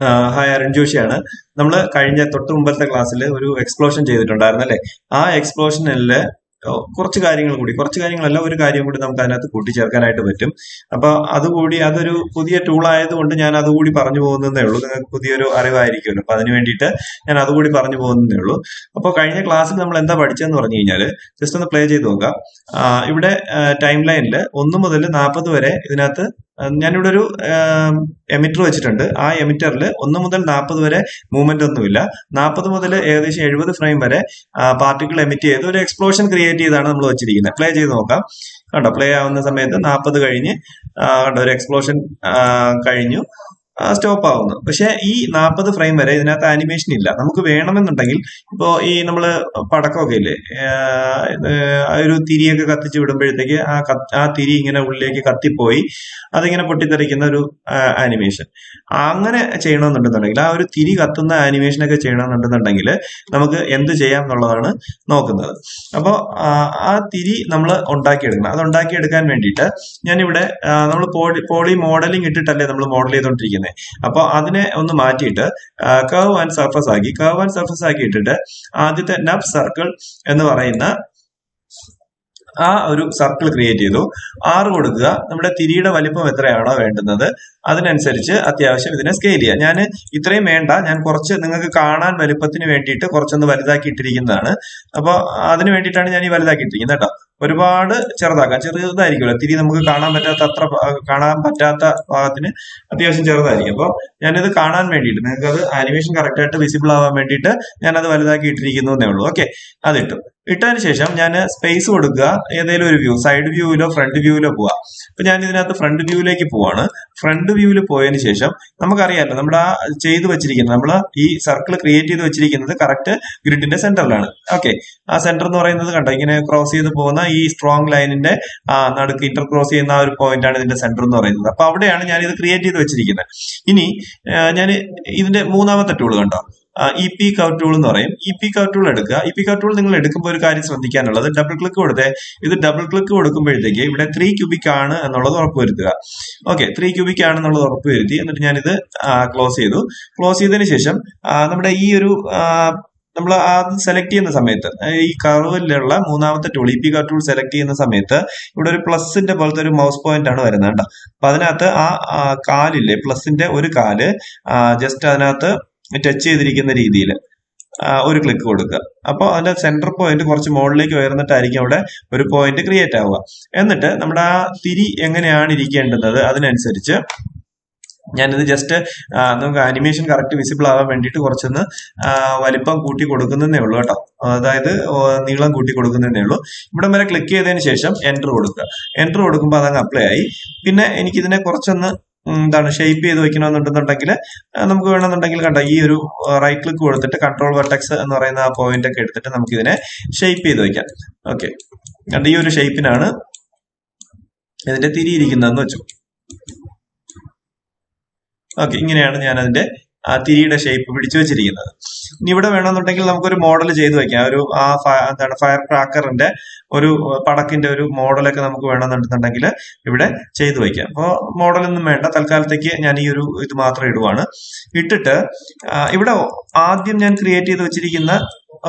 Hi Arun ജോഷിയാണ്. നമ്മൾ കഴിഞ്ഞ തൊട്ട് മുമ്പത്തെ ക്ലാസ്സിൽ ഒരു എക്സ്പ്ലോഷൻ ചെയ്തിട്ടുണ്ടായിരുന്നു അല്ലേ? ആ എക്സ്പ്ലോഷനില് കുറച്ച് കാര്യങ്ങളല്ല, ഒരു കാര്യം കൂടി നമുക്ക് അതിനകത്ത് കൂട്ടിച്ചേർക്കാനായിട്ട് പറ്റും. അപ്പൊ അതുകൂടി അതൊരു പുതിയ ടൂൾ ആയതുകൊണ്ട് ഞാൻ അതുകൂടി പറഞ്ഞു പോകുന്നതേ ഉള്ളൂ. നിങ്ങൾക്ക് പുതിയൊരു അറിവായിരിക്കുമല്ലോ, അപ്പൊ അതിന് വേണ്ടിയിട്ട് ഞാൻ അതുകൂടി പറഞ്ഞു പോകുന്നതേ ഉള്ളൂ. അപ്പോൾ കഴിഞ്ഞ ക്ലാസ്സിൽ നമ്മൾ എന്താ പഠിച്ചതെന്ന് പറഞ്ഞു കഴിഞ്ഞാൽ ജസ്റ്റ് ഒന്ന് പ്ലേ ചെയ്ത് നോക്കാം. ഇവിടെ ടൈം ലൈനിൽ 1 മുതൽ 40 വരെ ഇതിനകത്ത് ഞാനിവിടെ ഒരു എമിറ്റർ വെച്ചിട്ടുണ്ട്. ആ എമിറ്ററിൽ 1 മുതൽ 40 വരെ മൂവ്മെന്റ് ഒന്നുമില്ല. 40 മുതൽ ഏകദേശം 70 ഫ്രെയിം വരെ പാർട്ടിക്കിൾ എമിറ്റ് ചെയ്ത് ഒരു എക്സ്പ്ലോഷൻ ക്രിയേറ്റ് ചെയ്താണ് നമ്മൾ വെച്ചിരിക്കുന്നത്. പ്ലേ ചെയ്ത് നോക്കാം. കണ്ടോ, പ്ലേ ആവുന്ന സമയത്ത് 40 കഴിഞ്ഞ് കണ്ടോ, ഒരു എക്സ്പ്ലോഷൻ കഴിഞ്ഞു, സ്റ്റോപ്പ് ആവുന്നു. പക്ഷെ ഈ 40 ഫ്രെയിം വരെ ഇതിനകത്ത് ആനിമേഷൻ ഇല്ല. നമുക്ക് വേണമെന്നുണ്ടെങ്കിൽ ഇപ്പോ ഈ നമ്മള് പടക്കമൊക്കെ ഇല്ലേ, ഒരു തിരിയൊക്കെ കത്തിച്ച് വിടുമ്പോഴത്തേക്ക് ആ തിരി ഇങ്ങനെ ഉള്ളിലേക്ക് കത്തിപ്പോയി അതിങ്ങനെ പൊട്ടിത്തെറിക്കുന്ന ഒരു ആനിമേഷൻ അങ്ങനെ ചെയ്യണമെന്നുണ്ടെന്നുണ്ടെങ്കിൽ, ആ ഒരു തിരി കത്തുന്ന ആനിമേഷൻ ഒക്കെ ചെയ്യണമെന്നുണ്ടെന്നുണ്ടെങ്കിൽ നമുക്ക് എന്ത് ചെയ്യാം എന്നുള്ളതാണ് നോക്കുന്നത്. അപ്പോൾ ആ തിരി നമ്മൾ ഉണ്ടാക്കിയെടുക്കണം. അത് ഉണ്ടാക്കിയെടുക്കാൻ വേണ്ടിയിട്ട് ഞാനിവിടെ നമ്മൾ പോളി മോഡലിംഗ് ഇട്ടിട്ടല്ലേ നമ്മൾ മോഡൽ ചെയ്തുകൊണ്ടിരിക്കുന്നത്. അപ്പൊ അതിനെ ഒന്ന് മാറ്റിയിട്ട് കർവ് ആൻഡ് സർഫസ് ആക്കി ഇട്ടിട്ട് ആദ്യത്തെ നബ് സർക്കിൾ എന്ന് പറയുന്ന ആ ഒരു സർക്കിൾ ക്രിയേറ്റ് ചെയ്തു. 6 കൊടുക്കുക. നമ്മുടെ തിരിയുടെ വലിപ്പം എത്രയാണോ വേണ്ടുന്നത് അതിനനുസരിച്ച് അത്യാവശ്യം ഇതിനെ സ്കെയിൽ ചെയ്യുക. ഞാൻ ഇത്രയും വേണ്ട, ഞാൻ കുറച്ച് നിങ്ങൾക്ക് കാണാൻ വലുപ്പത്തിന് വേണ്ടിയിട്ട് കുറച്ചൊന്ന് വലുതാക്കി ഇട്ടിരിക്കുന്നതാണ്. അപ്പൊ അതിന് വേണ്ടിയിട്ടാണ് ഞാൻ ഈ വലുതാക്കി ഇട്ടിരിക്കുന്നത് കേട്ടോ. ഒരുപാട് ചെറുതാക്കാം, ചെറുതായിരിക്കുമല്ലോ തിരി, നമുക്ക് കാണാൻ പറ്റാത്ത ഭാഗത്തിന് അത്യാവശ്യം ചെറുതായിരിക്കും. അപ്പോൾ ഞാനിത് കാണാൻ വേണ്ടിയിട്ട്, നിങ്ങൾക്ക് അത് ആനിമേഷൻ കറക്റ്റ് ആയിട്ട് വിസിബിൾ ആവാൻ വേണ്ടിയിട്ട് ഞാനത് വലുതാക്കി ഇട്ടിരിക്കുന്നു എന്നേ ഉള്ളൂ. ഓക്കെ, അതിട്ടു. ഇട്ടതിന് ശേഷം ഞാൻ സ്പേസ് കൊടുക്കുക. ഏതെങ്കിലും ഒരു വ്യൂ, സൈഡ് വ്യൂവിലോ ഫ്രണ്ട് വ്യൂവിലോ പോവാ. അപ്പൊ ഞാൻ ഇതിനകത്ത് ഫ്രണ്ട് വ്യൂവിലേക്ക് പോവാണ്. ഫ്രണ്ട് വ്യൂവിൽ പോയതിന് ശേഷം നമുക്കറിയാമല്ലോ, നമ്മുടെ ആ ചെയ്തു വെച്ചിരിക്കുന്നത്, നമ്മൾ ഈ സർക്കിൾ ക്രിയേറ്റ് ചെയ്ത് വെച്ചിരിക്കുന്നത് കറക്റ്റ് ഗ്രിഡിന്റെ സെന്ററിലാണ്. ഓക്കെ, ആ സെന്റർ എന്ന് പറയുന്നത് കണ്ടോ, ഇങ്ങനെ ക്രോസ് ചെയ്ത് പോകുന്ന ഈ സ്ട്രോങ് ലൈനിന്റെ നടുക്ക് ഇന്റർ ക്രോസ് ചെയ്യുന്ന ആ ഒരു പോയിന്റ് ആണ് ഇതിന്റെ സെന്റർ എന്ന് പറയുന്നത്. അപ്പൊ അവിടെയാണ് ഞാൻ ഇത് ക്രിയേറ്റ് ചെയ്ത് വെച്ചിരിക്കുന്നത്. ഇനി ഞാൻ ഇതിന്റെ മൂന്നാമത്തെ ടൂൾ കണ്ടോ, ഇ പി കർവ് ടൂൾ എന്ന് പറയും. ഇ പി കർവ് ടൂൾ എടുക്കുക. ഇ പി കർവ് ടൂൾ നിങ്ങൾ എടുക്കുമ്പോൾ ഒരു കാര്യം ശ്രദ്ധിക്കാനുള്ളത്, ഡബിൾ ക്ലിക്ക് കൊടുത്തേ. ഇത് ഡബിൾ ക്ലിക്ക് കൊടുക്കുമ്പോഴത്തേക്ക് ഇവിടെ 3 ക്യൂബിക് ആണ് എന്നുള്ളത് ഉറപ്പുവരുത്തുക. ഓക്കെ, 3 ക്യൂബിക് ആണെന്നുള്ളത് ഉറപ്പുവരുത്തി. എന്നിട്ട് ഞാനിത് ക്ലോസ് ചെയ്തു. ക്ലോസ് ചെയ്തതിന് ശേഷം നമ്മുടെ ഈ ഒരു നമ്മൾ ആദ്യം സെലക്ട് ചെയ്യുന്ന സമയത്ത്, ഈ കർവിലുള്ള മൂന്നാമത്തെ tool E P curve tool select ചെയ്യുന്ന സമയത്ത് ഇവിടെ ഒരു പ്ലസിന്റെ പോലത്തെ ഒരു മൗസ് പോയിന്റ് ആണ് വരുന്നത് കേട്ടോ. അപ്പൊ അതിനകത്ത് ആ കാലില്ലേ, പ്ലസിന്റെ ഒരു കാല് ജസ്റ്റ് അതിനകത്ത് ടച്ച് ചെയ്തിരിക്കുന്ന രീതിയിൽ ഒരു ക്ലിക്ക് കൊടുക്കുക. അപ്പോൾ അതിന്റെ സെന്റർ പോയിന്റ് കുറച്ച് മുകളിലേക്ക് ഉയർന്നിട്ടായിരിക്കും അവിടെ ഒരു പോയിന്റ് ക്രിയേറ്റ് ആവുക. എന്നിട്ട് നമ്മുടെ ആ തിരി എങ്ങനെയാണ് ഇരിക്കേണ്ടുന്നത് അതിനനുസരിച്ച് ഞാനിത് ജസ്റ്റ് നമുക്ക് ആനിമേഷൻ കറക്റ്റ് വിസിബിൾ ആവാൻ വേണ്ടിയിട്ട് കുറച്ചൊന്ന് വലിപ്പം കൂട്ടി കൊടുക്കുന്നതേ ഉള്ളൂ കേട്ടോ. അതായത് നീളം കൂട്ടി കൊടുക്കുന്നതേ ഉള്ളൂ. ഇവിടെ വരെ ക്ലിക്ക് ചെയ്തതിന് ശേഷം എൻ്റർ കൊടുക്കുക. എൻ്റർ കൊടുക്കുമ്പോൾ അതങ്ങ് അപ്ലൈ ആയി. പിന്നെ എനിക്കിതിനെ കുറച്ചൊന്ന് ഷേപ്പ് ചെയ്ത് വെക്കണമെന്നുണ്ടെന്നുണ്ടെങ്കിൽ നമുക്ക് വേണമെന്നുണ്ടെങ്കിൽ കണ്ട ഈ ഒരു റൈറ്റ് ക്ലിക്ക് കൊടുത്തിട്ട് കൺട്രോൾ വെർട്ടെക്സ് എന്ന് പറയുന്ന ആ പോയിന്റ് ഒക്കെ എടുത്തിട്ട് നമുക്ക് ഇതിനെ ഷേപ്പ് ചെയ്ത് വെക്കാം. ഓക്കെ, കണ്ട ഈ ഒരു ഷേപ്പിനാണ് ഇതിന്റെ തിരിയിരിക്കുന്നതെന്ന് വെച്ചു. ഓക്കെ, ഇങ്ങനെയാണ് ഞാൻ അതിന്റെ ആ തിരിയുടെ ഷേപ്പ് പിടിച്ചു വെച്ചിരിക്കുന്നത്. ഇനി ഇവിടെ വേണമെന്നുണ്ടെങ്കിൽ നമുക്കൊരു മോഡൽ ചെയ്ത് വെക്കാം. ഒരു ഫയർ ക്രാക്കറിന്റെ ഒരു പടക്കിന്റെ ഒരു മോഡലൊക്കെ നമുക്ക് വേണമെന്നുണ്ടെന്നുണ്ടെങ്കിൽ ഇവിടെ ചെയ്തു വെക്കാം. അപ്പോൾ മോഡലൊന്നും വേണ്ട, തൽക്കാലത്തേക്ക് ഞാൻ ഈ ഒരു ഇത് മാത്രം ഇടുവാണ്. ഇട്ടിട്ട് ഇവിടെ ആദ്യം ഞാൻ ക്രിയേറ്റ് ചെയ്ത് വെച്ചിരിക്കുന്ന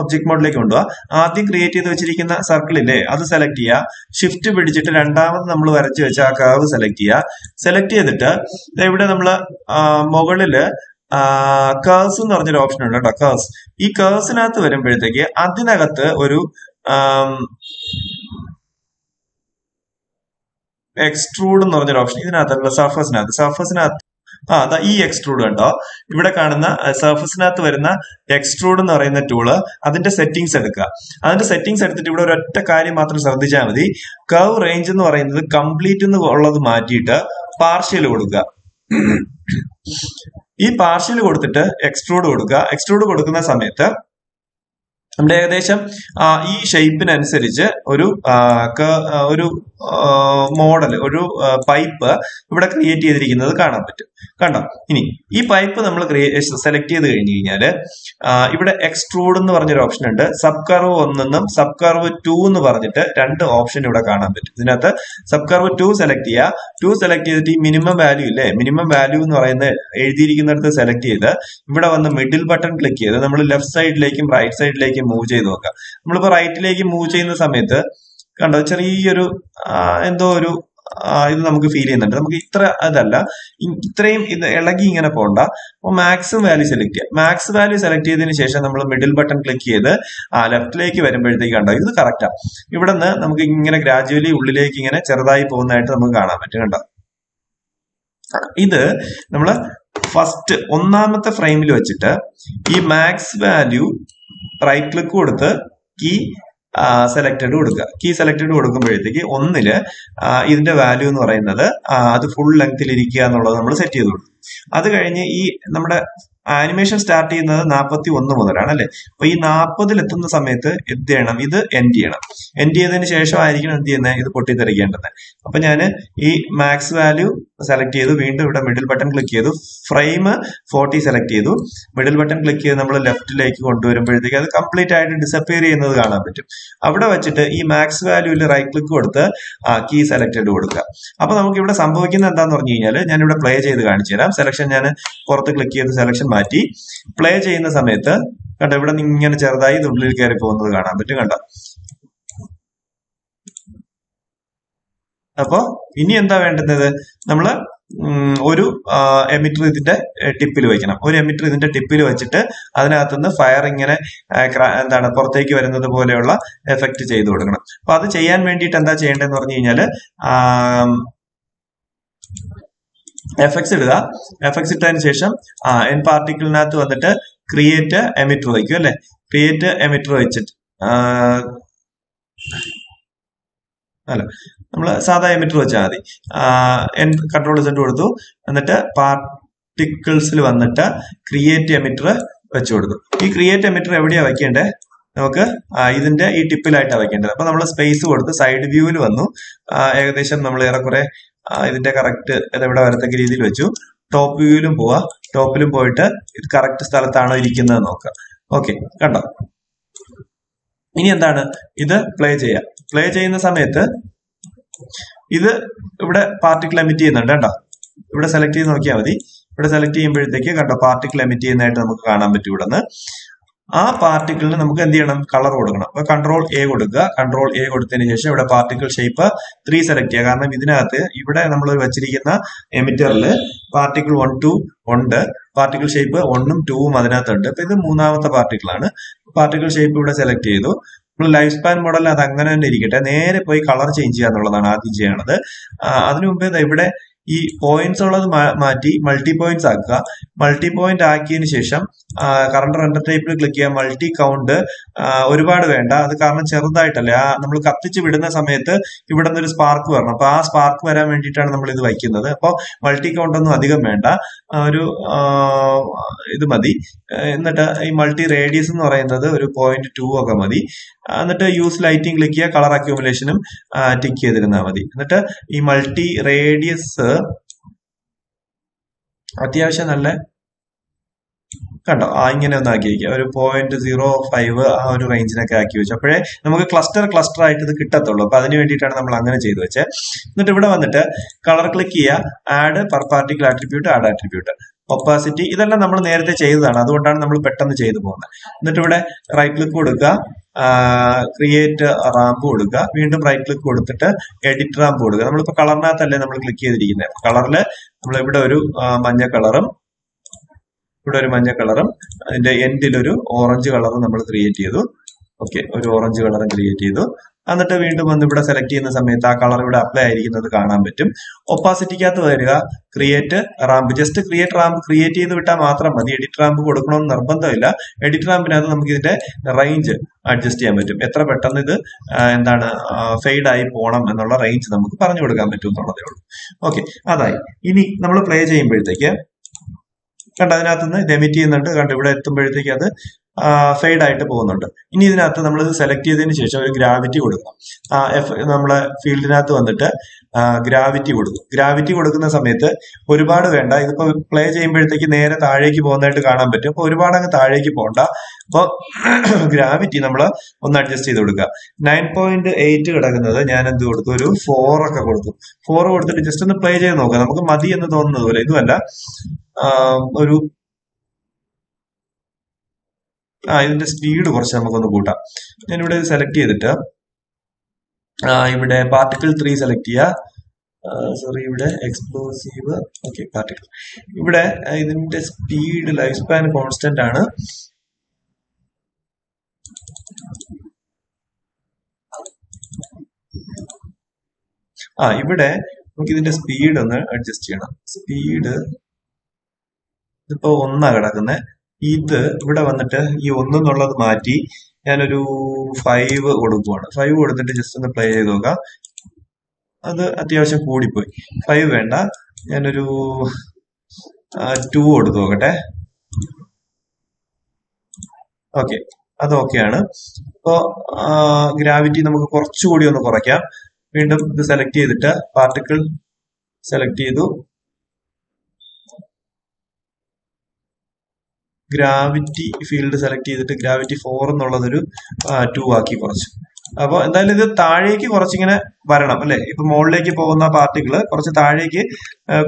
ഒബ്ജക്ട് മോഡിലേക്ക് കൊണ്ടുപോവാ. ആദ്യം ക്രിയേറ്റ് ചെയ്ത് വെച്ചിരിക്കുന്ന സർക്കിൾ ഇല്ലേ, അത് സെലക്ട് ചെയ്യുക. ഷിഫ്റ്റ് പിടിച്ചിട്ട് രണ്ടാമത് നമ്മൾ വരച്ചു വെച്ച ആ കർവ് സെലക്ട് ചെയ്യുക. സെലക്ട് ചെയ്തിട്ട് ഇവിടെ നമ്മൾ മുകളില് കേഴ്സ് എന്ന് പറഞ്ഞൊരു ഓപ്ഷൻ ഉണ്ട് കേട്ടോ, കേഴ്സ്. ഈ കേഴ്സിനകത്ത് വരുമ്പോഴത്തേക്ക് അതിനകത്ത് ഒരു എക്സ്ട്രൂഡ് എന്ന് പറഞ്ഞൊരു ഓപ്ഷൻ ഇതിനകത്തുള്ള സർഫസിനകത്ത് ഈ എക്സ്ട്രൂഡ് കണ്ടോ, ഇവിടെ കാണുന്ന സർഫസിനകത്ത് വരുന്ന എക്സ്ട്രൂഡ് എന്ന് പറയുന്ന ടൂള്, അതിന്റെ സെറ്റിംഗ്സ് എടുക്കുക. അതിന്റെ സെറ്റിംഗ്സ് എടുത്തിട്ട് ഇവിടെ ഒരൊറ്റ കാര്യം മാത്രം ശ്രദ്ധിച്ചാൽ മതി. കർവ് റേഞ്ച് എന്ന് പറയുന്നത് കംപ്ലീറ്റ് എന്ന് ഉള്ളത് മാറ്റിയിട്ട് പാർഷ്യൽ കൊടുക്കുക. ഈ പാർഷ്യൽ കൊടുത്തിട്ട് എക്സ്ട്രൂഡ് കൊടുക്കുക. എക്സ്ട്രൂഡ് കൊടുക്കുന്ന സമയത്ത് നമ്മുടെ ഏകദേശം ഈ ഷേപ്പിനനുസരിച്ച് ഒരു മോഡൽ, ഒരു പൈപ്പ് ഇവിടെ ക്രിയേറ്റ് ചെയ്തിരിക്കുന്നത് കാണാൻ പറ്റും. കണ്ടോ? ഇനി ഈ പൈപ്പ് നമ്മൾ സെലക്ട് ചെയ്ത് കഴിഞ്ഞു കഴിഞ്ഞാല് ഇവിടെ എക്സ്ട്രൂഡ് എന്ന് പറഞ്ഞൊരു ഓപ്ഷൻ ഉണ്ട്. സബ് കർവ് 1 എന്നും സബ് കർവ് 2 എന്ന് പറഞ്ഞിട്ട് 2 ഓപ്ഷൻ ഇവിടെ കാണാൻ പറ്റും. ഇതിനകത്ത് സബ് കർവ് 2 സെലക്ട് ചെയ്യുക. 2 സെലക്ട് ചെയ്തിട്ട് ഈ മിനിമം വാല്യൂ ഇല്ലേ, മിനിമം വാല്യൂ എന്ന് പറയുന്നത് എഴുതിയിരിക്കുന്നിടത്ത് സെലക്ട് ചെയ്ത് ഇവിടെ വന്ന് മിഡിൽ ബട്ടൺ ക്ലിക്ക് ചെയ്ത് നമ്മൾ ലെഫ്റ്റ് സൈഡിലേക്കും റൈറ്റ് സൈഡിലേക്കും മൂവ് ചെയ്ത് നോക്കാം. നമ്മളിപ്പോ റൈറ്റിലേക്ക് മൂവ് ചെയ്യുന്ന സമയത്ത് കണ്ടോ ചെറിയൊരു എന്തോ ഒരു ഇത് നമുക്ക് ഫീൽ ചെയ്യുന്നുണ്ട്. നമുക്ക് ഇത്ര അതല്ല, ഇത്രയും ഇത് ഇളകി ഇങ്ങനെ പോകണ്ട. അപ്പോൾ മാക്സിമം വാല്യൂ സെലക്ട് ചെയ്യുക. മാക്സ് വാല്യൂ സെലക്ട് ചെയ്തതിന് ശേഷം നമ്മൾ മിഡിൽ ബട്ടൺ ക്ലിക്ക് ചെയ്ത് ലെഫ്റ്റിലേക്ക് വരുമ്പോഴത്തേക്ക് കണ്ടോ ഇത് കറക്റ്റാ. ഇവിടെ നിന്ന് നമുക്ക് ഇങ്ങനെ ഗ്രാജുവലി ഉള്ളിലേക്ക് ഇങ്ങനെ ചെറുതായി പോകുന്നതായിട്ട് നമുക്ക് കാണാൻ പറ്റും. കണ്ടോ? ഇത് നമ്മള് ഫസ്റ്റ് ഒന്നാമത്തെ ഫ്രെയിമിൽ വെച്ചിട്ട് ഈ മാക്സ് വാല്യൂ റൈറ്റ് ക്ലിക്ക് കൊടുത്ത് കീ സെലക്റ്റഡ് കൊടുക്കുക. കീ സെലക്റ്റഡ് കൊടുക്കുമ്പോഴത്തേക്ക് ഒന്നില് ഇതിന്റെ വാല്യൂ എന്ന് പറയുന്നത് അത് ഫുൾ ലെങ്ത്തിൽ ഇരിക്കുക എന്നുള്ളത് നമ്മൾ സെറ്റ് ചെയ്ത് കൊടുക്കും. അത് കഴിഞ്ഞ് ഈ നമ്മുടെ ആനിമേഷൻ സ്റ്റാർട്ട് ചെയ്യുന്നത് 41 മുതലാണ് അല്ലെ. അപ്പൊ ഈ 40 എത്തുന്ന സമയത്ത് എന്ത് ചെയ്യണം? ഇത് എൻഡ് ചെയ്യണം. എൻഡ് ചെയ്തതിന് ശേഷമായിരിക്കണം എന്ത് ചെയ്യുന്നത്? ഇത് പൊട്ടിത്തെറിക്കേണ്ടത്. അപ്പൊ ഞാൻ ഈ മാക്സ് വാല്യൂ സെലക്ട് ചെയ്തു, വീണ്ടും ഇവിടെ മിഡിൽ ബട്ടൺ ക്ലിക്ക് ചെയ്തു, ഫ്രെയിം 40 സെലക്ട് ചെയ്തു, മിഡിൽ ബട്ടൺ ക്ലിക്ക് ചെയ്ത് നമ്മൾ ലെഫ്റ്റിലേക്ക് കൊണ്ടുവരുമ്പോഴത്തേക്ക് അത് കംപ്ലീറ്റ് ആയിട്ട് ഡിസപ്പിയർ ചെയ്യുന്നത് കാണാൻ പറ്റും. അവിടെ വെച്ചിട്ട് ഈ മാക്സ് വാല്യൂവിൽ റൈറ്റ് ക്ലിക്ക് കൊടുത്ത് കീ സെലക്റ്റഡ് കൊടുക്കുക. അപ്പൊ നമുക്ക് ഇവിടെ സംഭവിക്കുന്നത് എന്താന്ന് പറഞ്ഞു കഴിഞ്ഞാൽ ഞാൻ ഇവിടെ പ്ലേ ചെയ്ത് കാണിച്ചു തരാം. സെലക്ഷൻ ഞാൻ പുറത്ത് ക്ലിക്ക് ചെയ്ത് സെലക്ഷൻ മാറ്റി പ്ലേ ചെയ്യുന്ന സമയത്ത് കണ്ടോ ഇവിടെ നിന്ന് ഇങ്ങനെ ചെറുതായി ഇത് ഉള്ളിൽ കയറി പോകുന്നത് കാണാൻ പറ്റും. കണ്ടോ? അപ്പൊ ഇനി എന്താ വേണ്ടുന്നത്? നമ്മള് ഒരു എമിറ്റർ ഇതിന്റെ ടിപ്പിൽ വെക്കണം. ഒരു എമിറ്റർ ഇതിന്റെ ടിപ്പിൽ വെച്ചിട്ട് അതിനകത്തുനിന്ന് ഫയർ ഇങ്ങനെ എന്താണ് പുറത്തേക്ക് വരുന്നത് പോലെയുള്ള എഫക്ട് ചെയ്ത് കൊടുക്കണം. അപ്പൊ അത് ചെയ്യാൻ വേണ്ടിയിട്ട് എന്താ ചെയ്യേണ്ടതെന്ന് പറഞ്ഞു കഴിഞ്ഞാല് എഫക്ട്സ് ഇടുക. എഫക്ട്സ് ഇട്ടതിന് ശേഷം എൻ പാർട്ടിക്കിളിനകത്ത് വന്നിട്ട് ക്രിയേറ്റ് എമിറ്റർ വയ്ക്കും അല്ലെ. ക്രിയേറ്റ് എമിറ്റർ വെച്ചിട്ട് അല്ല നമ്മൾ സാധാ എമിറ്റർ വെച്ചാൽ മതി. എൻ കൺട്രോൾ സെറ്റ് കൊടുത്തു, എന്നിട്ട് പാർട്ടിക്കിൾസിൽ വന്നിട്ട് ക്രിയേറ്റ് എമിറ്റർ വെച്ചു കൊടുത്തു. ഈ ക്രിയേറ്റ് എമിറ്റർ എവിടെയാ വയ്ക്കേണ്ടത്? നമുക്ക് ഇതിന്റെ ഈ ടിപ്പിലായിട്ടാണ് വയ്ക്കേണ്ടത്. അപ്പൊ നമ്മൾ സ്പേസ് കൊടുത്ത് സൈഡ് വ്യൂവിൽ വന്നു. ഏകദേശം നമ്മൾ ഏറെക്കുറെ ഇതിന്റെ കറക്റ്റ് ഇതെവിടെ വരത്തക്ക രീതിയിൽ വെച്ചു. ടോപ്പ് വ്യൂവിലും പോവാ. ടോപ്പിലും പോയിട്ട് ഇത് കറക്റ്റ് സ്ഥലത്താണോ ഇരിക്കുന്നത് നോക്കുക. ഓക്കെ, കണ്ടോ? ഇനി എന്താണ്? ഇത് പ്ലേ ചെയ്യാം. പ്ലേ ചെയ്യുന്ന സമയത്ത് ഇത് ഇവിടെ പാർട്ടിക്കിൾ എമിറ്റ് ചെയ്യുന്നുണ്ട്. കണ്ടോ? ഇവിടെ സെലക്ട് ചെയ്ത് നോക്കിയാൽ മതി. ഇവിടെ സെലക്ട് ചെയ്യുമ്പോഴത്തേക്ക് കണ്ടോ പാർട്ടിക്കിൾ എമിറ്റ് ചെയ്യുന്നതായിട്ട് നമുക്ക് കാണാൻ പറ്റും. ഇവിടെ നിന്ന് ആ പാർട്ടിക്കിളിന് നമുക്ക് എന്ത് ചെയ്യണം? കളർ കൊടുക്കണം. അപ്പൊ കൺട്രോൾ എ കൊടുക്കുക. കൺട്രോൾ എ കൊടുത്തതിന് ശേഷം ഇവിടെ പാർട്ടിക്കിൾ ഷേപ്പ് 3 സെലക്ട് ചെയ്യുക. കാരണം ഇതിനകത്ത് ഇവിടെ നമ്മൾ വെച്ചിരിക്കുന്ന എമിറ്ററിൽ പാർട്ടിക്കിൾ 1, 2 ഉണ്ട്. പാർട്ടിക്കിൾ ഷേപ്പ് 1ഉം 2ഉം അതിനകത്തുണ്ട്. അപ്പൊ ഇത് മൂന്നാമത്തെ പാർട്ടിക്കിൾ ആണ്. പാർട്ടിക്കിൾ ഷേപ്പ് ഇവിടെ സെലക്ട് ചെയ്തു. നമ്മൾ ലൈഫ് സ്പാൻ മോഡലിൽ അത് അങ്ങനെ തന്നെ ഇരിക്കട്ടെ. നേരെ പോയി കളർ ചേഞ്ച് ചെയ്യുക എന്നുള്ളതാണ് ആദ്യം ചെയ്യണത്. അതിനു മുമ്പേ ഇവിടെ ഈ പോയിന്റ്സ് ഉള്ളത് മാറ്റി മൾട്ടി പോയിന്റ്സ് ആക്കുക. മൾട്ടി പോയിന്റ് ആക്കിയതിന് ശേഷം കറണ്ട് റെൻഡർ ടൈപ്പിൽ ക്ലിക്ക് ചെയ്യുക. മൾട്ടി കൗണ്ട് ഒരുപാട് വേണ്ട. അത് കാരണം ചെറുതായിട്ടല്ലേ നമ്മൾ കത്തിച്ച് വിടുന്ന സമയത്ത് ഇവിടെ നിന്ന് ഒരു സ്പാർക്ക് വരണം. അപ്പൊ ആ സ്പാർക്ക് വരാൻ വേണ്ടിയിട്ടാണ് നമ്മൾ ഇത് വയ്ക്കുന്നത്. അപ്പോൾ മൾട്ടി കൗണ്ട് ഒന്നും അധികം വേണ്ട, ഒരു ഇത് മതി. എന്നിട്ട് ഈ മൾട്ടി റേഡിയസ് എന്ന് പറയുന്നത് ഒരു 0.2 ഒക്കെ മതി. എന്നിട്ട് യൂസ് ലൈറ്റിംഗ് ക്ലിക്ക് ചെയ്യുക. കളർ അക്യൂമുലേഷനും ടിക്ക് ചെയ്തിരുന്നാൽ മതി. എന്നിട്ട് ഈ മൾട്ടി റേഡിയസ് അത്യാവശ്യം നല്ല കണ്ടോ ഇങ്ങനെ ഒന്ന് ആക്കി വയ്ക്കുക. ഒരു 0.05 ആ ഒരു റേഞ്ചിനൊക്കെ ആക്കി വെച്ചു. അപ്പോഴേ നമുക്ക് ക്ലസ്റ്റർ ആയിട്ട് ഇത് കിട്ടത്തുള്ളൂ. അപ്പൊ അതിന് വേണ്ടിയിട്ടാണ് നമ്മൾ അങ്ങനെ ചെയ്തു വെച്ചത്. എന്നിട്ട് ഇവിടെ വന്നിട്ട് കളർ ക്ലിക്ക് ചെയ്യുക. Add per particle attribute, add attribute, opacity, ഇതെല്ലാം നമ്മൾ നേരത്തെ ചെയ്തതാണ്. അതുകൊണ്ടാണ് നമ്മൾ പെട്ടെന്ന് ചെയ്തു പോകുന്നത്. എന്നിട്ട് ഇവിടെ റൈറ്റ് ക്ലിക്ക് കൊടുക്കുക, ക്രിയേറ്റ് റാമ്പ് കൊടുക്കുക. വീണ്ടും റൈറ്റ് ക്ലിക്ക് കൊടുത്തിട്ട് എഡിറ്റ് റാമ്പ് കൊടുക്കുക. നമ്മളിപ്പോ കളറിനകത്തല്ലേ നമ്മൾ ക്ലിക്ക് ചെയ്തിരിക്കുന്നത്. കളറിൽ നമ്മൾ ഇവിടെ ഒരു മഞ്ഞ കളറും ഇവിടെ ഒരു മഞ്ഞ കളറും അതിന്റെ എൻഡിൽ ഒരു ഓറഞ്ച് കളറും നമ്മൾ ക്രിയേറ്റ് ചെയ്തു. ഓക്കെ, ഒരു ഓറഞ്ച് കളറും ക്രിയേറ്റ് ചെയ്തു. എന്നിട്ട് വീണ്ടും വന്ന് ഇവിടെ സെലക്ട് ചെയ്യുന്ന സമയത്ത് ആ കളർ ഇവിടെ അപ്ലൈ ആയിരിക്കുന്നത് കാണാൻ പറ്റും. ഒപ്പാസിറ്റിക്കകത്ത് വരിക, create ramp. Just create ramp create ചെയ്ത് വിട്ടാൽ മാത്രം മതി. എഡിറ്റ് റാമ്പ് കൊടുക്കണമെന്ന് നിർബന്ധമില്ല. എഡിറ്റ് റാമ്പിനകത്ത് നമുക്ക് ഇതിന്റെ റേഞ്ച് അഡ്ജസ്റ്റ് ചെയ്യാൻ പറ്റും. എത്ര പെട്ടെന്ന് ഇത് എന്താണ് ഫെയ്ഡ് ആയി പോകണം എന്നുള്ള റേഞ്ച് നമുക്ക് പറഞ്ഞു കൊടുക്കാൻ പറ്റും എന്നുള്ളതേ ഉള്ളൂ. ഓക്കെ, അതായി. ഇനി നമ്മൾ പ്ലേ ചെയ്യുമ്പോഴത്തേക്ക് കണ്ട അതിനകത്ത് നിന്ന് ഇത് എമിറ്റ് ചെയ്യുന്നുണ്ട്. കണ്ട് ഇവിടെ എത്തുമ്പോഴത്തേക്ക് അത് ഫെയ്ഡ് ആയിട്ട് പോകുന്നുണ്ട്. ഇനി ഇതിനകത്ത് നമ്മൾ ഇത് സെലക്ട് ചെയ്തതിന് ശേഷം ഒരു ഗ്രാവിറ്റി കൊടുക്കണം. നമ്മളെ ഫീൽഡിനകത്ത് വന്നിട്ട് ഗ്രാവിറ്റി കൊടുക്കും. ഗ്രാവിറ്റി കൊടുക്കുന്ന സമയത്ത് ഒരുപാട് വേണ്ട. ഇതിപ്പോ പ്ലേ ചെയ്യുമ്പോഴത്തേക്ക് നേരെ താഴേക്ക് പോകുന്നതായിട്ട് കാണാൻ പറ്റും. അപ്പൊ ഒരുപാട് അങ്ങ് താഴേക്ക് പോകണ്ട. അപ്പൊ ഗ്രാവിറ്റി നമ്മൾ ഒന്ന് അഡ്ജസ്റ്റ് ചെയ്ത് കൊടുക്കുക. 9.8 കിടക്കുന്നത് ഞാൻ എന്ത് കൊടുത്തു, ഒരു 4 ഒക്കെ കൊടുത്തു. 4 കൊടുത്തിട്ട് ജസ്റ്റ് ഒന്ന് പ്ലേ ചെയ്ത് നോക്കാം. നമുക്ക് മതി എന്ന് തോന്നുന്നത് പോലെ. ഇതുമല്ല, ഒരു ഇതിന്റെ സ്പീഡ് കുറച്ച് നമുക്കൊന്ന് കൂട്ടാം. ഞാനിവിടെ സെലക്ട് ചെയ്തിട്ട് ഇവിടെ പാർട്ടിക്കിൾ 3 സെലക്ട് ചെയ്യുക. സോറി, ഇവിടെ എക്സ്പ്ലോസീവ്. Okay, particle. ഇവിടെ ഇതിന്റെ സ്പീഡ് ലൈഫ് സ്പാൻ കോൺസ്റ്റന്റ് ആണ്. ഇവിടെ നമുക്ക് ഇതിന്റെ സ്പീഡ് ഒന്ന് അഡ്ജസ്റ്റ് ചെയ്യണം. സ്പീഡ് ഇതിപ്പോ 1 കിടക്കുന്നത്. ഇത് ഇവിടെ വന്നിട്ട് ഈ 1 എന്നുള്ളത് മാറ്റി ഞാനൊരു 5 കൊടുക്കുവാണ്. 5 കൊടുത്തിട്ട് ജസ്റ്റ് ഒന്ന് പ്ലേ ചെയ്ത് നോക്കാം. അത് അത്യാവശ്യം കൂടിപ്പോയി. 5 വേണ്ട, ഞാനൊരു 2 കൊടുത്തു നോക്കട്ടെ. ഓക്കെ, അത് ഓക്കെയാണ്. ഇപ്പോ ഗ്രാവിറ്റി നമുക്ക് കുറച്ചുകൂടി ഒന്ന് കുറയ്ക്കാം. വീണ്ടും ഇത് സെലക്ട് ചെയ്തിട്ട് പാർട്ടിക്കിൾ സെലക്ട് ചെയ്തു. ഗ്രാവിറ്റി ഫീൽഡ് സെലക്ട് ചെയ്തിട്ട് ഗ്രാവിറ്റി 4 എന്നുള്ളതൊരു 2 ആക്കി കുറച്ചു. അപ്പൊ എന്തായാലും ഇത് താഴേക്ക് കുറച്ചിങ്ങനെ വരണം അല്ലെ. ഇപ്പൊ മുകളിലേക്ക് പോകുന്ന പാർട്ടിക്കിള് കുറച്ച് താഴേക്ക്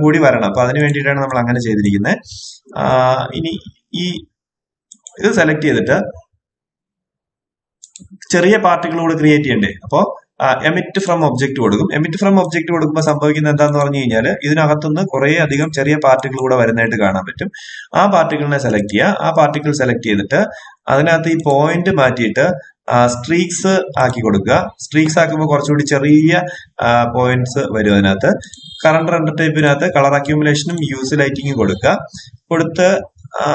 കൂടി വരണം. അപ്പൊ അതിന് വേണ്ടിയിട്ടാണ് നമ്മൾ അങ്ങനെ ചെയ്തിരിക്കുന്നത്. ഇനി ഇത് സെലക്ട് ചെയ്തിട്ട് ചെറിയ പാർട്ടിക്കിൾ കൂടെ ക്രിയേറ്റ് ചെയ്യണ്ടേ. അപ്പോ എമിറ്റ് ഫ്രം ഒബ്ജക്റ്റ് കൊടുക്കും. എമിറ്റ് ഫ്രം ഒബ്ജക്റ്റ് കൊടുക്കുമ്പോൾ സംഭവിക്കുന്നത് എന്താന്ന് പറഞ്ഞു കഴിഞ്ഞാൽ ഇതിനകത്തുനിന്ന് കുറെ അധികം ചെറിയ പാർട്ടിക്കിൾ കൂടെ വരുന്നതായിട്ട് കാണാൻ പറ്റും. ആ പാർട്ടിക്കിളിനെ സെലക്ട് ചെയ്യുക. ആ പാർട്ടിക്കിൾ സെലക്ട് ചെയ്തിട്ട് അതിനകത്ത് ഈ പോയിന്റ് മാറ്റിയിട്ട് സ്ട്രീക്സ് ആക്കി കൊടുക്കുക. സ്ട്രീക്സ് ആക്കുമ്പോൾ കുറച്ചുകൂടി ചെറിയ പോയിന്റ്സ് വരും അതിനകത്ത്. കറണ്ട് റെൻഡർ ടൈപ്പിനകത്ത് കളർ അക്യൂമുലേഷനും യൂസ് ലൈറ്റിങ്ങും കൊടുത്ത്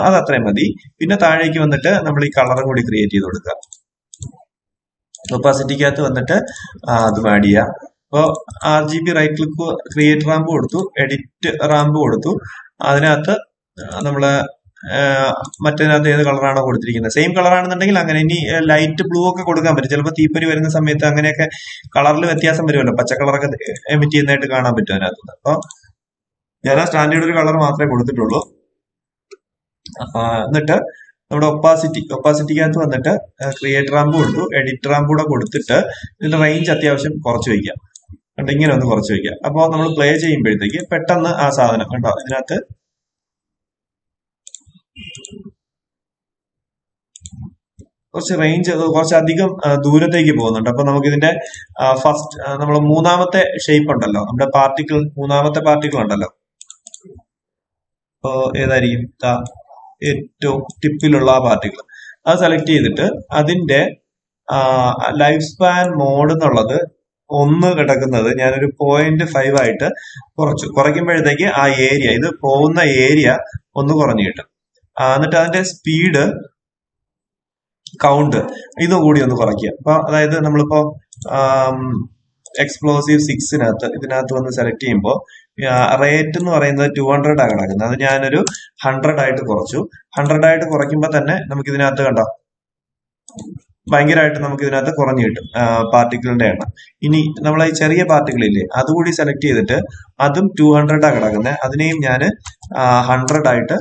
അത് അത്രയും മതി. പിന്നെ താഴേക്ക് വന്നിട്ട് നമ്മൾ ഈ കളറും കൂടി ക്രിയേറ്റ് ചെയ്ത് കൊടുക്കുക. ഒപ്പാസിറ്റിക്കകത്ത് വന്നിട്ട് അതും ആഡ് ചെയ്യാം. അപ്പോൾ RGB right click create ramp കൊടുത്തു, എഡിറ്റ് റാമ്പ് കൊടുത്തു. അതിനകത്ത് നമ്മള് മറ്റേതിനകത്ത് ഏത് കളറാണോ കൊടുത്തിരിക്കുന്നത് സെയിം കളറാണെന്നുണ്ടെങ്കിൽ അങ്ങനെ. ഇനി ലൈറ്റ് ബ്ലൂ ഒക്കെ കൊടുക്കാൻ പറ്റും. ചിലപ്പോൾ തീപ്പൊരി വരുന്ന സമയത്ത് അങ്ങനെയൊക്കെ കളറിൽ വ്യത്യാസം വരുമല്ലോ. പച്ച കളറൊക്കെ എമിറ്റ് ചെയ്യുന്നതായിട്ട് കാണാൻ പറ്റും അതിനകത്ത്. അപ്പോൾ ഞാൻ ആ സ്റ്റാൻഡേർഡ് ഒരു കളർ മാത്രമേ കൊടുത്തിട്ടുള്ളൂ. എന്നിട്ട് നമ്മുടെ ഒപ്പാസിറ്റിക്കകത്ത് വന്നിട്ട് ക്രിയേറ്റ് റാമ്പ് കൊടുത്തു, എഡിറ്റ് റാമ്പ് കൂടെ കൊടുത്തിട്ട് ഇതിന്റെ റേഞ്ച് അത്യാവശ്യം കുറച്ച് വയ്ക്കാം. കണ്ടോ, ഇങ്ങനെ ഒന്ന് കുറച്ച് വയ്ക്കാം. അപ്പോൾ നമ്മൾ പ്ലേ ചെയ്യുമ്പോഴത്തേക്ക് പെട്ടെന്ന് ആ സാധനം കണ്ടോ ഇതിനകത്ത് കുറച്ച് റേഞ്ച് കുറച്ചധികം ദൂരത്തേക്ക് പോകുന്നുണ്ട്. അപ്പൊ നമുക്ക് ഇതിന്റെ ഫസ്റ്റ് നമ്മൾ മൂന്നാമത്തെ ഷേപ്പ് ഉണ്ടല്ലോ, നമ്മുടെ മൂന്നാമത്തെ പാർട്ടിക്കിൾ ഉണ്ടല്ലോ. ഇപ്പോ ഏതായിരിക്കും ഏറ്റവും ടിപ്പിലുള്ള ആ പാർട്ടിക്കിൾ, അത് സെലക്ട് ചെയ്തിട്ട് അതിന്റെ ലൈഫ് സ്പാൻ മോഡ് എന്നുള്ളത് 1 കിടക്കുന്നത് ഞാനൊരു 0.5 ആയിട്ട് കുറയ്ക്കുമ്പോഴത്തേക്ക് ആ ഏരിയ, ഇത് പോകുന്ന ഏരിയ ഒന്ന് കുറഞ്ഞു കിട്ടും. എന്നിട്ട് അതിന്റെ സ്പീഡ് കൗണ്ട് ഇതും കൂടി ഒന്ന് കുറയ്ക്കുക. അപ്പൊ അതായത് നമ്മളിപ്പോ എക്സ്പ്ലോസീവ് 6 ഇതിനകത്ത് വന്ന് സെലക്ട് ചെയ്യുമ്പോൾ റേറ്റ് എന്ന് പറയുന്നത് 200 ആണ് കിടക്കുന്നത്. അത് ഞാനൊരു 100 ആയിട്ട് കുറച്ചു. 100 ആയിട്ട് കുറയ്ക്കുമ്പോൾ തന്നെ നമുക്ക് ഇതിനകത്ത് കണ്ടോ ഭയങ്കരമായിട്ട് നമുക്ക് ഇതിനകത്ത് കുറഞ്ഞു കിട്ടും പാർട്ടിക്കിളിന്റെ എണ്ണം. ഇനി നമ്മൾ ഈ ചെറിയ പാർട്ടിക്കിൾ ഇല്ലേ, അതുകൂടി സെലക്ട് ചെയ്തിട്ട് അതും 200 കിടക്കുന്നത്, അതിനെയും ഞാൻ 100 ആയിട്ട്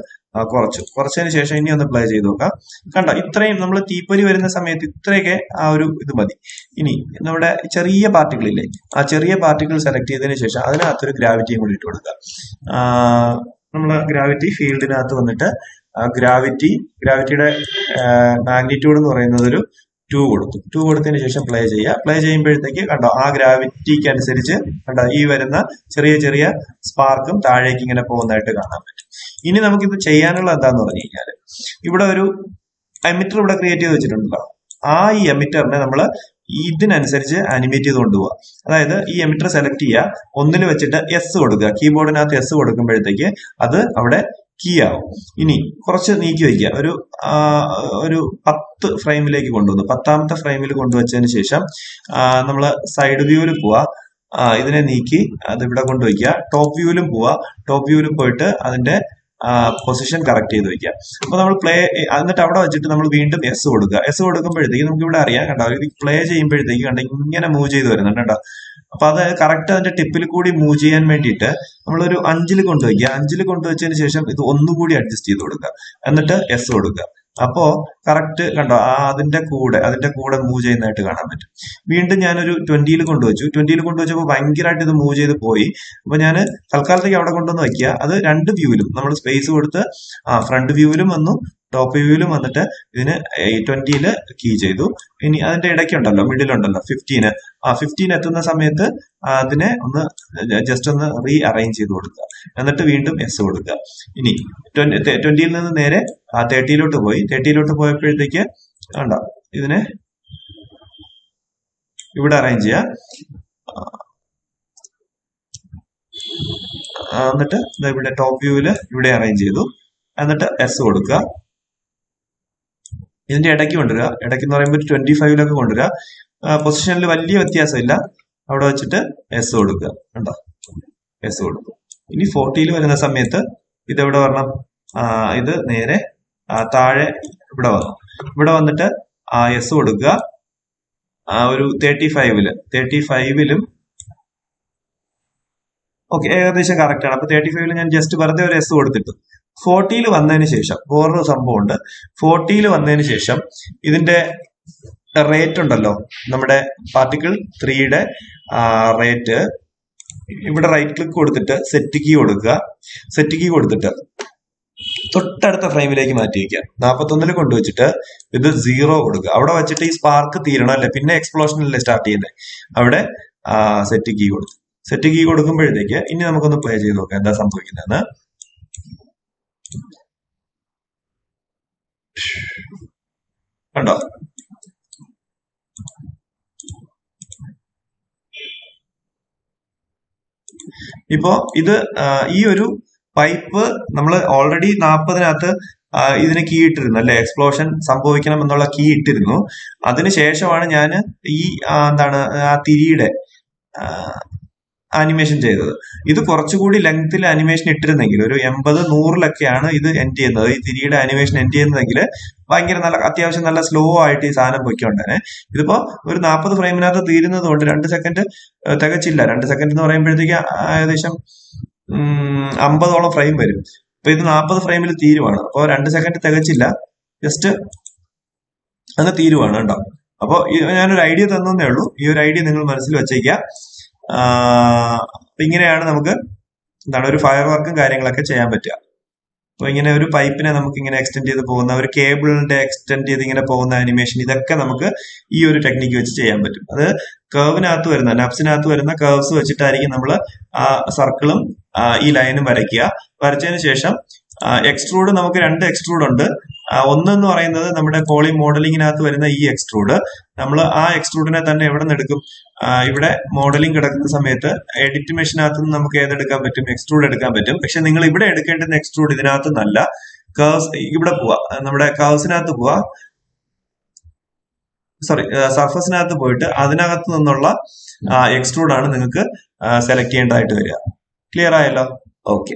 കുറച്ചതിന് ശേഷം ഇനി ഒന്ന് പ്ലേ ചെയ്ത് നോക്കാം. കണ്ടോ, ഇത്രയും നമ്മൾ തീപ്പൊരി വരുന്ന സമയത്ത് ഇത്രയൊക്കെ ആ ഒരു ഇത് മതി. ഇനി നമ്മുടെ ചെറിയ പാർട്ടിക്കിൾ ഇല്ലേ, ആ ചെറിയ പാർട്ടിക്കിൾ സെലക്ട് ചെയ്തതിന് ശേഷം അതിനകത്തൊരു ഗ്രാവിറ്റിയും കൂടി ഇട്ട് കൊടുക്കുക. നമ്മൾ ഗ്രാവിറ്റി ഫീൽഡിനകത്ത് വന്നിട്ട് ഗ്രാവിറ്റിയുടെ മാഗ്നിറ്റ്യൂഡ് എന്ന് പറയുന്നത് ഒരു 2 കൊടുത്തു. 2 കൊടുത്തതിന് ശേഷം പ്ലേ ചെയ്യുക. പ്ലേ ചെയ്യുമ്പോഴത്തേക്ക് കണ്ടോ ആ ഗ്രാവിറ്റിക്ക് അനുസരിച്ച് കണ്ടോ ഈ വരുന്ന ചെറിയ ചെറിയ സ്പാർക്കും താഴേക്ക് ഇങ്ങനെ പോകുന്നതായിട്ട് കാണാൻ പറ്റും. ഇനി നമുക്കിത് ചെയ്യാനുള്ള എന്താന്ന് പറഞ്ഞു കഴിഞ്ഞാൽ ഇവിടെ ഒരു എമിറ്റർ ഇവിടെ ക്രിയേറ്റ് ചെയ്ത് വെച്ചിട്ടുണ്ടല്ലോ. ഈ എമിറ്ററിനെ നമ്മൾ ഇതിനനുസരിച്ച് അനിമേറ്റ് ചെയ്ത് കൊണ്ടുപോവുക. അതായത് ഈ എമിറ്റർ സെലക്ട് ചെയ്യുക, ഒന്നിൽ വെച്ചിട്ട് എസ് കൊടുക്കുക. കീബോർഡിനകത്ത് എസ് കൊടുക്കുമ്പോഴത്തേക്ക് അത് അവിടെ കീ ആവും. ഇനി കുറച്ച് നീക്കി വയ്ക്കുക. ഒരു 10 ഫ്രെയിമിലേക്ക് കൊണ്ടുവന്നു. 10ാമത്തെ ഫ്രെയിമിൽ കൊണ്ടുവച്ചതിന് ശേഷം നമ്മൾ സൈഡ് വ്യൂവിൽ പോവാ. ഇതിനെ നീക്കി അത് ഇവിടെ കൊണ്ടുവയ്ക്കുക. ടോപ്പ് വ്യൂവിലും പോവാ. ടോപ്പ് വ്യൂവിൽ പോയിട്ട് അതിന്റെ പൊസിഷൻ കറക്റ്റ് ചെയ്ത് വെക്കുക. അപ്പൊ നമ്മൾ പ്ലേ എന്നിട്ട് അവിടെ വെച്ചിട്ട് നമ്മൾ വീണ്ടും എസ് കൊടുക്കുക. എസ് കൊടുക്കുമ്പോഴത്തേക്ക് നമുക്ക് ഇവിടെ അറിയാം കണ്ടോ, ഇത് പ്ലേ ചെയ്യുമ്പോഴത്തേക്ക് കണ്ടോ ഇങ്ങനെ മൂവ് ചെയ്ത് വരുന്നുണ്ട് കേട്ടോ. അപ്പൊ അത് കറക്റ്റ് അതിന്റെ ടിപ്പിൽ കൂടി മൂവ് ചെയ്യാൻ വേണ്ടിയിട്ട് നമ്മളൊരു 5-ൽ കൊണ്ടുവയ്ക്കുക. 5-ൽ കൊണ്ടുവച്ചതിന് ശേഷം ഇത് ഒന്നുകൂടി അഡ്ജസ്റ്റ് ചെയ്ത് കൊടുക്കുക. എന്നിട്ട് എസ് കൊടുക്കുക. അപ്പോ കറക്റ്റ് കണ്ടോ അതിന്റെ കൂടെ മൂവ് ചെയ്യുന്നതായിട്ട് കാണാൻ പറ്റും. വീണ്ടും ഞാനൊരു 20-ൽ കൊണ്ടുവച്ചു. 20-ൽ കൊണ്ടുവച്ചപ്പോൾ ഭയങ്കരമായിട്ട് ഇത് മൂവ് ചെയ്ത് പോയി. അപ്പൊ ഞാൻ തൽക്കാലത്തേക്ക് അവിടെ കൊണ്ടുവന്ന് വയ്ക്കുക. അത് രണ്ട് വ്യൂവിലും നമ്മൾ സ്പേസ് കൊടുത്ത് ഫ്രണ്ട് വ്യൂവിലും വന്നു, ടോപ്പ് വ്യൂവിലും വന്നിട്ട് ഇതിന് 20-ൽ കീ ചെയ്തു. ഇനി അതിന്റെ ഇടയ്ക്കുണ്ടല്ലോ, മിഡിലുണ്ടല്ലോ 15, 15 എത്തുന്ന സമയത്ത് അതിനെ ഒന്ന് ജസ്റ്റ് ഒന്ന് റീ അറേഞ്ച് ചെയ്ത് കൊടുക്കുക. എന്നിട്ട് വീണ്ടും എസ് കൊടുക്കുക. ഇനി 20-ൽ നിന്ന് നേരെ 30-ലോട്ട് പോയി. 30-ലോട്ട് പോയപ്പോഴത്തേക്ക് കണ്ടോ ഇതിനെ ഇവിടെ അറേഞ്ച് ചെയ്യുക. എന്നിട്ട് ഇവിടെ ടോപ്പ് വ്യൂവില് ഇവിടെ അറേഞ്ച് ചെയ്തു. എന്നിട്ട് എസ് കൊടുക്കുക. ഇതിന്റെ ഇടയ്ക്ക് കൊണ്ടുവരിക. ഇടയ്ക്ക് എന്ന് പറയുമ്പോൾ 25-ലൊക്കെ കൊണ്ടുവരിക. പൊസിഷനിൽ വലിയ വ്യത്യാസമില്ല. അവിടെ വെച്ചിട്ട് എസ് കൊടുക്കുക. കണ്ടോ, എസ് കൊടുക്കുക. ഇനി 40-ൽ വരുന്ന സമയത്ത് ഇതെവിടെ വരണം, ഇത് നേരെ താഴെ ഇവിടെ വന്നു. ഇവിടെ വന്നിട്ട് എസ് കൊടുക്കുക. ഒരു 35-ലും ഓക്കെ, ഏകദേശം കറക്റ്റ് ആണ്. അപ്പൊ 35-ൽ ഞാൻ ജസ്റ്റ് വെറുതെ ഒരു എസ് കൊടുത്തിട്ടു. 40-ൽ വന്നതിന് ശേഷം വേറൊരു സംഭവമുണ്ട്. 40-ൽ വന്നതിന് ശേഷം ഇതിന്റെ റേറ്റ് ഉണ്ടല്ലോ, നമ്മുടെ പാർട്ടിക്കിൾ 3യുടെ റേറ്റ് ഇവിടെ റൈറ്റ് ക്ലിക്ക് കൊടുത്തിട്ട് സെറ്റ് കീ കൊടുക്കുക. സെറ്റ് കീ കൊടുത്തിട്ട് തൊട്ടടുത്ത ഫ്രെയിമിലേക്ക് മാറ്റി വയ്ക്കുക. 41-ൽ കൊണ്ടുവച്ചിട്ട് ഇത് 0 കൊടുക്കുക. അവിടെ വെച്ചിട്ട് ഈ സ്പാർക്ക് തീരണം അല്ലെ, പിന്നെ എക്സ്പ്ലോഷനല്ലേ സ്റ്റാർട്ട് ചെയ്യുന്നത്. അവിടെ സെറ്റ് കീ കൊടുത്തു. സെറ്റ് കീ കൊടുക്കുമ്പോഴത്തേക്ക് ഇനി നമുക്കൊന്ന് പ്ലേ ചെയ്ത് നോക്കാം എന്താ സംഭവിക്കുന്നതെന്ന്. കണ്ടോ, ഇപ്പോ ഇത് ഈ ഒരു പൈപ്പ് നമ്മൾ ഓൾറെഡി 40-നകത്ത് ഇതിന് കീ ഇട്ടിരുന്നു അല്ലെ, എക്സ്പ്ലോഷൻ സംഭവിക്കണം എന്നുള്ള കീ ഇട്ടിരുന്നു. അതിനുശേഷമാണ് ഞാൻ ഈ എന്താണ് തിരിയുടെ ആനിമേഷൻ ചെയ്തത്. ഇത് കുറച്ചുകൂടി ലെങ്ത്തിൽ ആനിമേഷൻ ഇട്ടിരുന്നെങ്കിൽ ഒരു 80-100-ലൊക്കെയാണ് ഇത് എൻഡ് ചെയ്യുന്നത്, ഈ തിരിയുടെ ആനിമേഷൻ എൻഡ് ചെയ്യുന്നതെങ്കിൽ ഭയങ്കര നല്ല അത്യാവശ്യം നല്ല സ്ലോ ആയിട്ട് ഈ സാധനം പൊയ്ക്കൊണ്ടേനെ. ഇതിപ്പോ ഒരു 40 ഫ്രെയിമിനകത്ത് തീരുന്നത് കൊണ്ട് 2 സെക്കൻഡ് തികച്ചില്ല. 2 സെക്കൻഡ് എന്ന് പറയുമ്പോഴത്തേക്ക് ഏകദേശം 50ഓളം ഫ്രെയിം വരും. അപ്പൊ ഇത് 40 ഫ്രെയിമിൽ തീരുവാണ്. അപ്പൊ 2 സെക്കൻഡ് തികച്ചില്ല, ജസ്റ്റ് അങ്ങ് തീരുവാണ് കേട്ടോ. അപ്പൊ ഞാനൊരു ഐഡിയ തന്നേ ഉള്ളൂ. ഈ ഒരു ഐഡിയ നിങ്ങൾ മനസ്സിൽ വെച്ചേക്കുക. ഇങ്ങനെയാണ് നമുക്ക് എന്താണ് ഒരു ഫയർ വർക്കും കാര്യങ്ങളൊക്കെ ചെയ്യാൻ പറ്റുക. അപ്പൊ ഇങ്ങനെ ഒരു പൈപ്പിനെ നമുക്ക് ഇങ്ങനെ എക്സ്റ്റെൻഡ് ചെയ്ത് പോകുന്ന, ഒരു കേബിളിന്റെ എക്സ്റ്റെൻഡ് ചെയ്ത് ഇങ്ങനെ പോകുന്ന ആനിമേഷൻ, ഇതൊക്കെ നമുക്ക് ഈ ഒരു ടെക്നിക്ക് വെച്ച് ചെയ്യാൻ പറ്റും. അത് കർവിനകത്ത് വരുന്ന നബ്സിനകത്ത് വരുന്ന കർവ്സ് വെച്ചിട്ടായിരിക്കും നമ്മൾ ആ സർക്കിളും ഈ ലൈനും വരയ്ക്കുക. വരച്ചതിന് ശേഷം എക്സ്ട്രൂഡ് നമുക്ക് 2 എക്സ്ട്രൂഡ് ഉണ്ട്. ഒന്നെന്ന് പറയുന്നത് നമ്മുടെ പോളി മോഡലിങ്ങിനകത്ത് വരുന്ന ഈ എക്സ്ട്രൂഡ്. നമ്മൾ ആ എക്സ്ട്രൂഡിനെ തന്നെ എവിടെ നിന്ന് എടുക്കും, ഇവിടെ മോഡലിംഗ് കിടക്കുന്ന സമയത്ത് എഡിറ്റ് മെഷീനകത്ത് നിന്ന് നമുക്ക് ഏതെടുക്കാൻ പറ്റും, എക്സ്ട്രൂഡ് എടുക്കാൻ പറ്റും. പക്ഷെ നിങ്ങൾ ഇവിടെ എടുക്കേണ്ടുന്ന എക്സ്ട്രൂഡ് ഇതിനകത്ത് നല്ല കർവ്സ്, ഇവിടെ പോവാ, നമ്മുടെ കർവ്സിനകത്ത് പോവാ, സർഫസിനകത്ത് പോയിട്ട് അതിനകത്ത് നിന്നുള്ള എക്സ്ട്രൂഡ് ആണ് നിങ്ങൾക്ക് സെലക്ട് ചെയ്യേണ്ടതായിട്ട് വരിക. ക്ലിയർ ആയല്ലോ? ഓക്കെ.